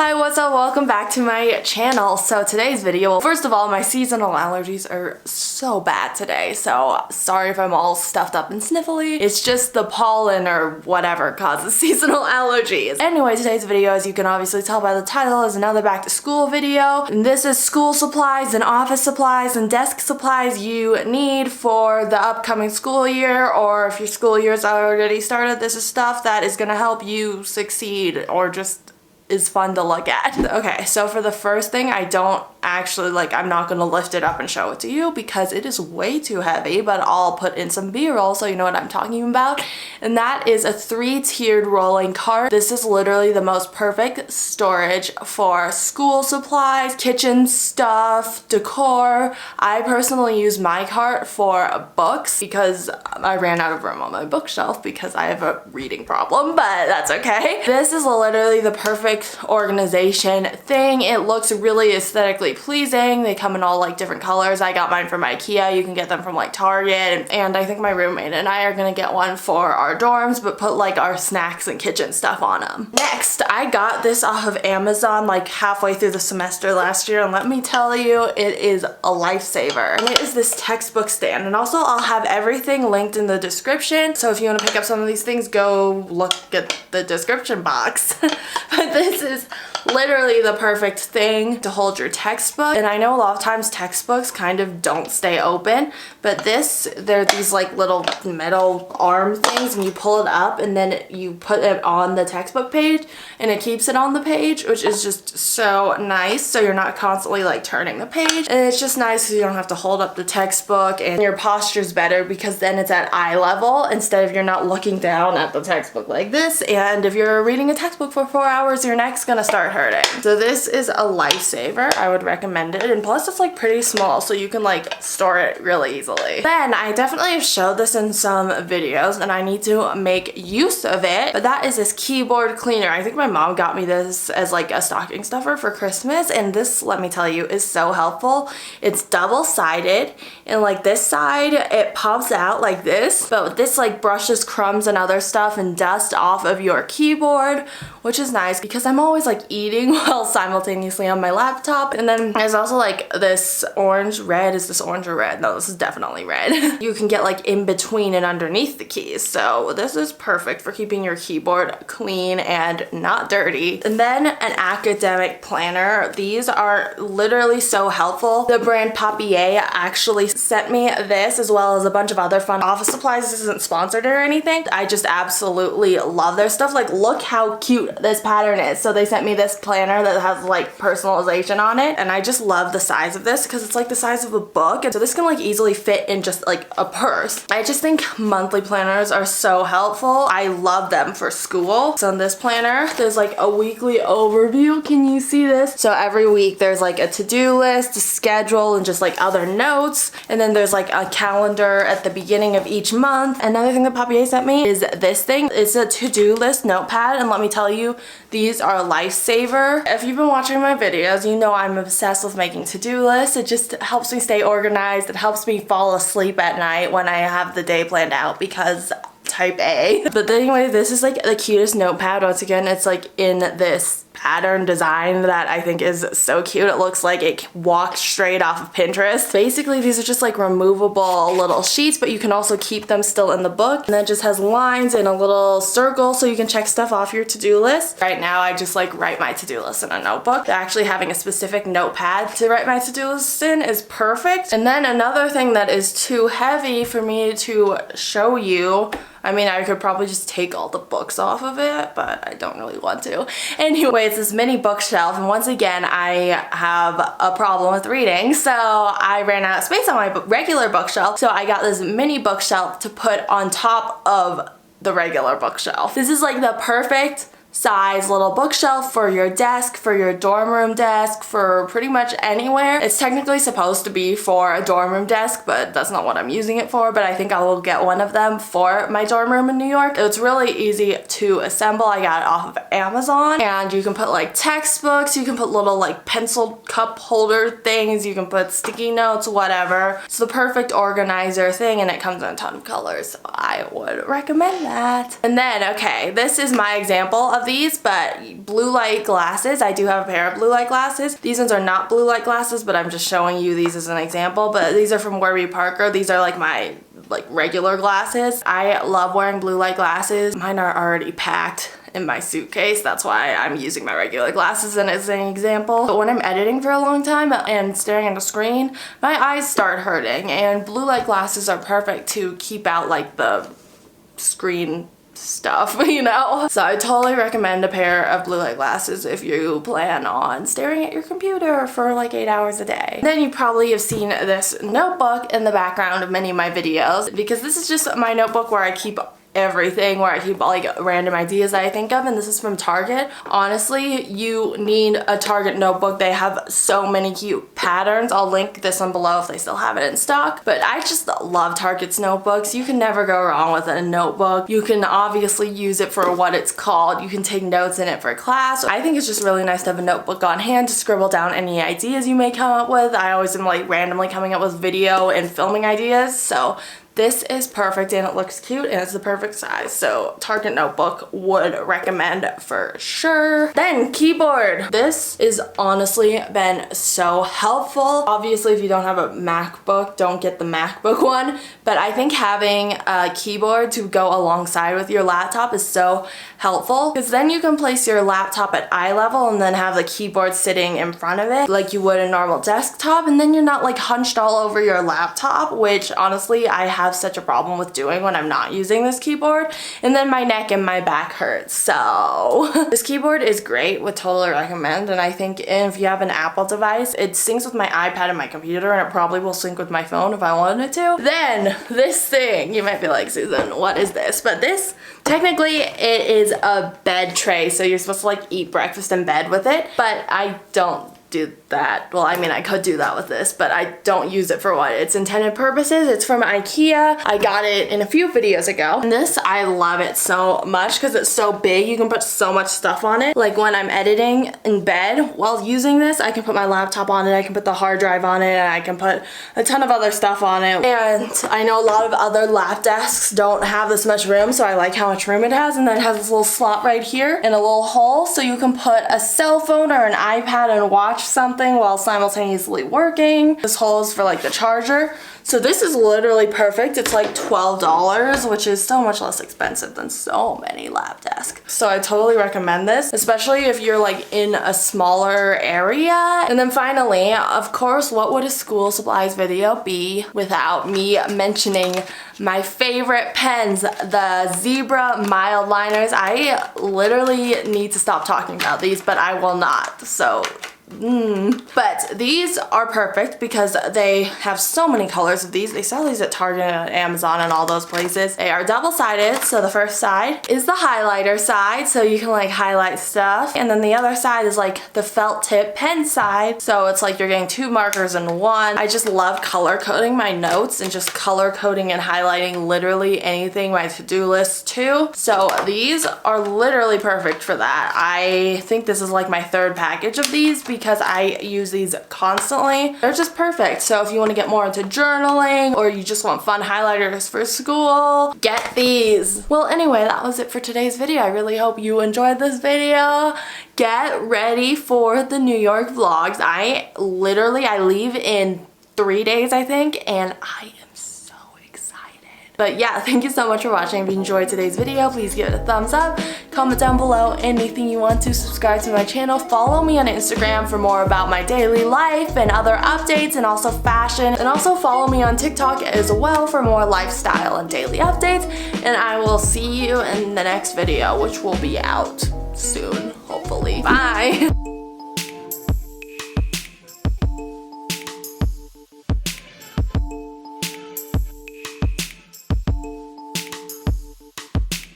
Hi, what's up? Welcome back to my channel. So today's video, first of all, my seasonal allergies are so bad today, so sorry if I'm all stuffed up and sniffly. It's just the pollen or whatever causes seasonal allergies. Anyway, today's video, as you can obviously tell by the title, is another back to school video. And this is school supplies and office supplies and desk supplies you need for the upcoming school year, or if your school year's already started, this is stuff that is gonna help you succeed or just is fun to look at. Okay, so for the first thing, I don't actually, I'm not gonna lift it up and show it to you because it is way too heavy, but I'll put in some B-roll so you know what I'm talking about. And that is a 3-tiered rolling cart. This is literally the most perfect storage for school supplies, kitchen stuff, decor. I personally use my cart for books because I ran out of room on my bookshelf because I have a reading problem, but that's okay. This is literally the perfect organization thing. It looks really aesthetically pleasing. They come in all different colors. I got mine from IKEA. You can get them from Target, and I think my roommate and I are gonna get one for our dorms, but put our snacks and kitchen stuff on them. Next, I got this off of Amazon halfway through the semester last year, and let me tell you, it is a lifesaver. And it is this textbook stand, and also I'll have everything linked in the description, so if you want to pick up some of these things, go look at the description box. But this is literally the perfect thing to hold your textbook. And I know a lot of times textbooks kind of don't stay open, but they're these little metal arm things, and you pull it up and then you put it on the textbook page and it keeps it on the page, which is just so nice. So you're not constantly turning the page, and it's just nice because you don't have to hold up the textbook, and your posture's better because then it's at eye level instead of you're not looking down at the textbook like this. And if you're reading a textbook for 4 hours, your neck's gonna start hurting. So this is a lifesaver. I would recommend it, and plus it's pretty small, so you can store it really easily. Then I definitely have showed this in some videos, and I need to make use of it, but that is this keyboard cleaner. I think my mom got me this as a stocking stuffer for Christmas, and this, let me tell you, is so helpful. It's double-sided, and this side it pops out like this, but this brushes crumbs and other stuff and dust off of your keyboard, which is nice because I'm always eating while simultaneously on my laptop. And then there's also this orange red. Is this orange or red? No, this is definitely red. You can get in between and underneath the keys, so this is perfect for keeping your keyboard clean and not dirty. And then an academic planner. These are literally so helpful. The brand Papier actually sent me this, as well as a bunch of other fun office supplies. This isn't sponsored or anything. I just absolutely love their stuff. Look how cute this pattern is. So they sent me this planner that has personalization on it, and I just love the size of this because it's the size of a book, and so this can easily fit in just a purse. I just think monthly planners are so helpful. I love them for school. So in this planner, there's a weekly overview. Can you see this? So every week there's a to-do list, a schedule, and just other notes, and then there's a calendar at the beginning of each month. Another thing that Papier sent me is this thing. It's a to-do list notepad, and let me tell you, these are a lifesaver. If you've been watching my videos, you know I'm obsessed with making to-do lists. It just helps me stay organized. It helps me fall asleep at night when I have the day planned out because type A. But anyway, this is the cutest notepad. Once again, it's in this pattern design that I think is so cute. It looks like it walked straight off of Pinterest. Basically, these are just removable little sheets, but you can also keep them still in the book. And then it just has lines and a little circle so you can check stuff off your to-do list. Right now, I just write my to-do list in a notebook. Actually having a specific notepad to write my to-do list in is perfect. And then another thing that is too heavy for me to show you, I mean, I could probably just take all the books off of it, but I don't really want to. Anyway, it's this mini bookshelf, and once again, I have a problem with reading, so I ran out of space on my regular bookshelf, so I got this mini bookshelf to put on top of the regular bookshelf. This is the perfect size little bookshelf for your desk, for your dorm room desk, for pretty much anywhere. It's technically supposed to be for a dorm room desk, but that's not what I'm using it for, but I think I will get one of them for my dorm room in New York. It's really easy to assemble. I got it off of Amazon, and you can put textbooks, you can put little pencil cup holder things, you can put sticky notes, whatever. It's the perfect organizer thing, and it comes in a ton of colors, so I would recommend that. And then, okay, this is my example of of these, but blue light glasses. I do have a pair of blue light glasses. These ones are not blue light glasses, but I'm just showing you these as an example. But these are from Warby Parker. These are like my regular glasses. I love wearing blue light glasses. Mine are already packed in my suitcase. That's why I'm using my regular glasses and as an example. But when I'm editing for a long time and staring at a screen, my eyes start hurting, and blue light glasses are perfect to keep out like the screen stuff, you know? So I totally recommend a pair of blue light glasses if you plan on staring at your computer for like 8 hours a day. Then you probably have seen this notebook in the background of many of my videos, because this is just my notebook where I keep everything, where I keep like random ideas that I think of, and this is from Target. Honestly, you need a Target notebook. They have so many cute patterns. I'll link this one below if they still have it in stock, but I just love Target's notebooks. You can never go wrong with a notebook. You can obviously use it for what it's called. You can take notes in it for class. I think it's just really nice to have a notebook on hand to scribble down any ideas you may come up with. I always am like randomly coming up with video and filming ideas, so this is perfect, and it looks cute, and it's the perfect size. So Target notebook would recommend for sure. Then keyboard. This is honestly been so helpful. Obviously, if you don't have a MacBook, don't get the MacBook one, but I think having a keyboard to go alongside with your laptop is so helpful, because then you can place your laptop at eye level and then have the keyboard sitting in front of it like you would a normal desktop, and then you're not like hunched all over your laptop, which honestly I have such a problem with doing when I'm not using this keyboard, and then my neck and my back hurts. So this keyboard is great, would totally recommend, and I think if you have an Apple device, it syncs with my iPad and my computer, and it probably will sync with my phone if I wanted it to. Then this thing, you might be like, Susan, what is this? But this, technically it is a bed tray, so you're supposed to like eat breakfast in bed with it, but I don't do that. Well, I mean, I could do that with this, but I don't use it for what its intended purposes. It's from IKEA. I got it in a few videos ago. And this, I love it so much because it's so big. You can put so much stuff on it. Like when I'm editing in bed while using this, I can put my laptop on it, I can put the hard drive on it, and I can put a ton of other stuff on it. And I know a lot of other lap desks don't have this much room, so I like how much room it has. And then it has this little slot right here and a little hole, so you can put a cell phone or an iPad and watch something while simultaneously working. This hole is for like the charger. So this is literally perfect. It's like $12, which is so much less expensive than so many lap desks. So I totally recommend this, especially if you're like in a smaller area. And then finally, of course, what would a school supplies video be without me mentioning my favorite pens, the Zebra mild liners. I literally need to stop talking about these, but I will not. So but these are perfect because they have so many colors of these. They sell these at Target and Amazon and all those places. They are double-sided, so the first side is the highlighter side, so you can like highlight stuff, and then the other side is like the felt tip pen side, so it's like you're getting two markers in one. I just love color coding my notes and just color coding and highlighting literally anything, my to-do list too. So these are literally perfect for that. I think this is like my third package of these because I use these constantly. They're just perfect. So if you want to get more into journaling or you just want fun highlighters for school, get these. Well, anyway, that was it for today's video. I really hope you enjoyed this video. Get ready for the New York vlogs. I leave in 3 days, I think, and I am so excited. But yeah, thank you so much for watching. If you enjoyed today's video, please give it a thumbs up. Comment down below anything you want to. Subscribe to my channel. Follow me on Instagram for more about my daily life and other updates, and also fashion. And also follow me on TikTok as well for more lifestyle and daily updates. And I will see you in the next video, which will be out soon, hopefully. Bye!